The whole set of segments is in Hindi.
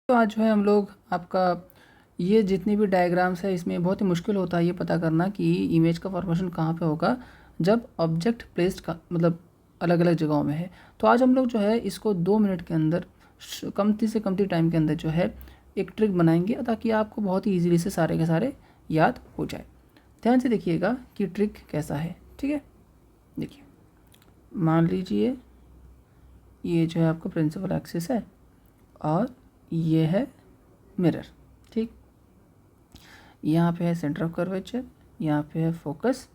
तो आज जो है हम लोग आपका ये जितनी भी डायग्राम्स है इसमें बहुत ही मुश्किल होता है ये पता करना कि इमेज का फॉर्मेशन कहाँ पे होगा जब ऑब्जेक्ट प्लेस्ड का मतलब अलग अलग जगहों में है। तो आज हम लोग जो है इसको 2 मिनट के अंदर कमती से कमती टाइम के अंदर जो है एक ट्रिक बनाएंगे ताकि आपको बहुत ही ईजिली से सारे के सारे याद हो जाए। ध्यान से देखिएगा कि ट्रिक कैसा है। ठीक है, देखिए मान लीजिए ये जो है आपका प्रिंसिपल एक्सिस है और ये है मिरर। ठीक, यहाँ पे है सेंटर ऑफ कर्वेचर, यहाँ पे है फोकस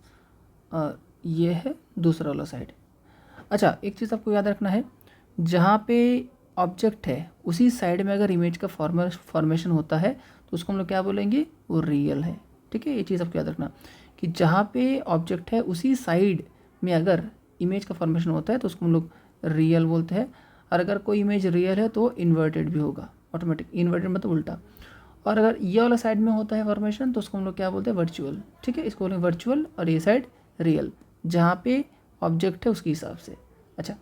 और ये है दूसरा वाला साइड। अच्छा, एक चीज़ आपको याद रखना है, जहाँ पे ऑब्जेक्ट है उसी साइड में अगर इमेज का फॉर्मेशन होता है तो उसको हम लोग क्या बोलेंगे, वो रियल है। ठीक है, ये चीज़ आपको याद रखना कि जहाँ पे ऑब्जेक्ट है उसी साइड में अगर इमेज का फॉर्मेशन होता है तो उसको हम लोग रियल बोलते हैं। और अगर कोई इमेज रियल है तो इन्वर्टेड भी होगा, ऑटोमेटिक। इन्वर्टेड मतलब उल्टा। और अगर ये वाला साइड में होता है फॉर्मेशन तो उसको हम लोग क्या बोलते हैं, वर्चुअल। ठीक है, इसको बोलेंगे वर्चुअल और ये साइड रियल, जहाँ पे ऑब्जेक्ट है उसके हिसाब से। अच्छा,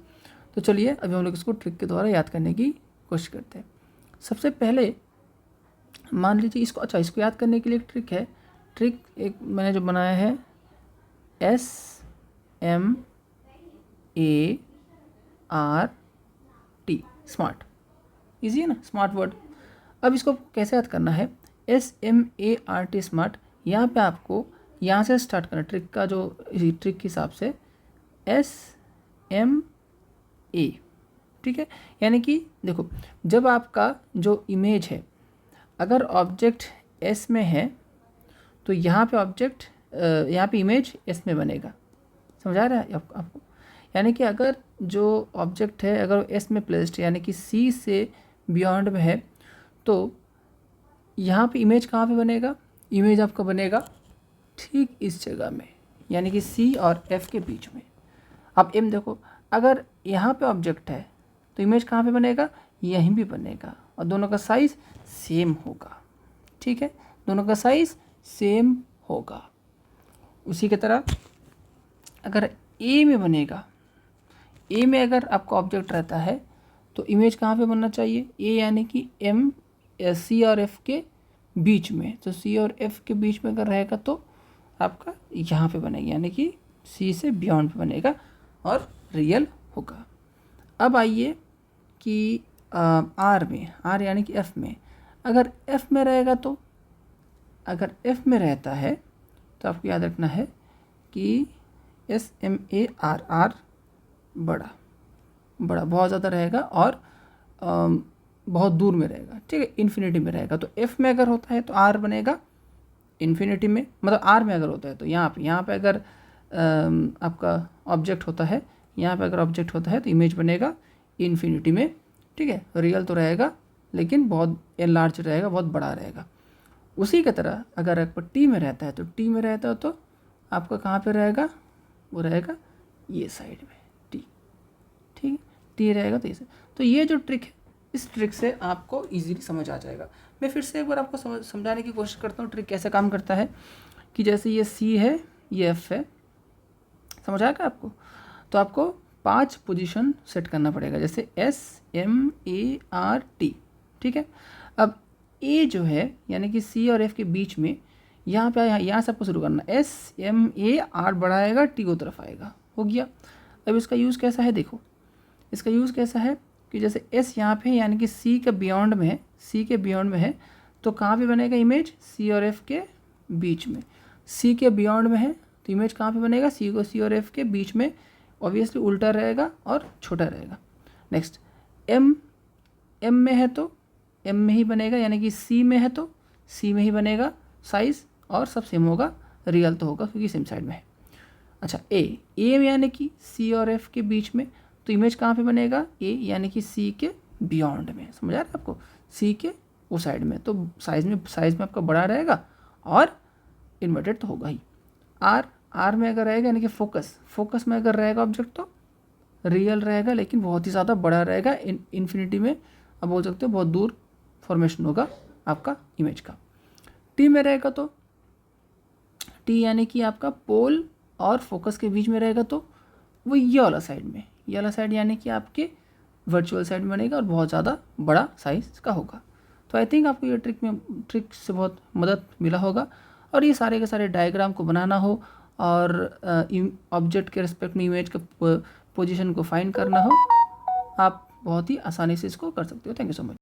तो चलिए अभी हम लोग इसको ट्रिक के द्वारा याद करने की कोशिश करते हैं। सबसे पहले मान लीजिए इसको, अच्छा इसको याद करने के लिए एक ट्रिक है। ट्रिक एक मैंने जो बनाया है SMART, स्मार्ट। ईजी है ना, स्मार्ट वर्ड। अब इसको कैसे याद करना है, SMART स्मार्ट। यहाँ पे आपको यहाँ से स्टार्ट करना ट्रिक का, जो ट्रिक के हिसाब से SMA। ठीक है, यानी कि देखो जब आपका जो इमेज है अगर ऑब्जेक्ट S में है तो यहाँ पे ऑब्जेक्ट यहाँ पे इमेज S में बनेगा। समझ आ रहा है आपको? यानी कि अगर जो ऑब्जेक्ट है अगर S में प्लेस्ड यानी कि C से बियॉन्ड में है तो यहाँ पे इमेज कहाँ पे बनेगा, इमेज आपका बनेगा ठीक इस जगह में, यानी कि C और F के बीच में। अब M देखो, अगर यहाँ पे ऑब्जेक्ट है तो इमेज कहाँ पे बनेगा, यहीं भी बनेगा और दोनों का साइज़ सेम होगा। ठीक है, दोनों का साइज़ सेम होगा। उसी की तरह अगर A में बनेगा, A में अगर आपका ऑब्जेक्ट रहता है तो इमेज कहाँ पे बनना चाहिए, A यानी कि M C और F के बीच में। तो C और F के बीच में अगर रहेगा तो आपका यहाँ पे बनेगा, यानी कि C से बियॉन्ड पे बनेगा और रियल होगा। अब आइए कि R में, R यानी कि F में, अगर F में रहेगा तो, अगर F में रहता है तो आपको याद रखना है कि SMAR, R बड़ा बहुत ज़्यादा रहेगा और बहुत दूर में रहेगा। ठीक है, इन्फिनिटी में रहेगा। तो F में अगर होता है तो R बनेगा इन्फिनिटी में, मतलब R में अगर होता है तो यहाँ पे अगर आपका ऑब्जेक्ट होता है, यहाँ पे अगर ऑब्जेक्ट होता है तो इमेज बनेगा इन्फिनिटी में। ठीक है, रियल तो रहेगा लेकिन बहुत लार्ज रहेगा, बहुत बड़ा रहेगा। उसी की तरह अगर आपका T में रहता है तो T में रहता है तो आपका कहाँ पे रहेगा, वो रहेगा ये साइड में T। ठीक है, T रहेगा तो इसे। तो ये जो ट्रिक है, इस ट्रिक से आपको इजीली समझ आ जाएगा। मैं फिर से एक बार आपको समझाने की कोशिश करता हूँ ट्रिक कैसे काम करता है। कि जैसे ये C है, ये F है, समझ आएगा आपको? तो आपको 5 पोजीशन सेट करना पड़ेगा, जैसे SMART। ठीक है, अब A जो है यानी कि C और F के बीच में, यहाँ पे यहाँ से आपको शुरू करना, SMAR बढ़ाएगा, T को तरफ आएगा, हो गया। अब इसका यूज़ कैसा है, देखो इसका यूज़ कैसा है कि जैसे S यहाँ पे यानी कि C के बियॉन्ड में है, C के बियॉन्ड में है तो कहाँ पे बनेगा इमेज, C और F के बीच में। C के बियॉन्ड में है तो इमेज कहाँ पे बनेगा, C और F के बीच में। ऑब्वियसली उल्टा रहेगा और छोटा रहेगा। नेक्स्ट M में है तो M में ही बनेगा, यानी कि C में है तो C में ही बनेगा, साइज़ और सब सेम होगा, रियल तो होगा क्योंकि सेम साइड में है। अच्छा, A में यानी कि C और F के बीच में तो इमेज कहाँ पे बनेगा, A यानी कि C के बियॉन्ड में। समझ आ रहा है आपको, C के वो साइड में, तो साइज़ में आपका बड़ा रहेगा और इन्वर्टेड तो होगा ही। R में अगर रहेगा यानी कि फोकस में अगर रहेगा ऑब्जेक्ट तो रियल रहेगा लेकिन बहुत ही ज़्यादा बड़ा रहेगा, इन्फिनिटी में अब बोल सकते हो बहुत दूर फॉर्मेशन होगा आपका इमेज का। T में रहेगा तो T यानी कि आपका पोल और फोकस के बीच में रहेगा तो वो ये वाला साइड यानी कि आपके वर्चुअल साइड में बनेगा और बहुत ज़्यादा बड़ा साइज़ का होगा। तो आई थिंक आपको ये ट्रिक से बहुत मदद मिला होगा। और ये सारे के सारे डायग्राम को बनाना हो और ऑब्जेक्ट के रिस्पेक्ट में इमेज के पोजीशन को फाइंड करना हो, आप बहुत ही आसानी से इसको कर सकते हो। Thank you so much.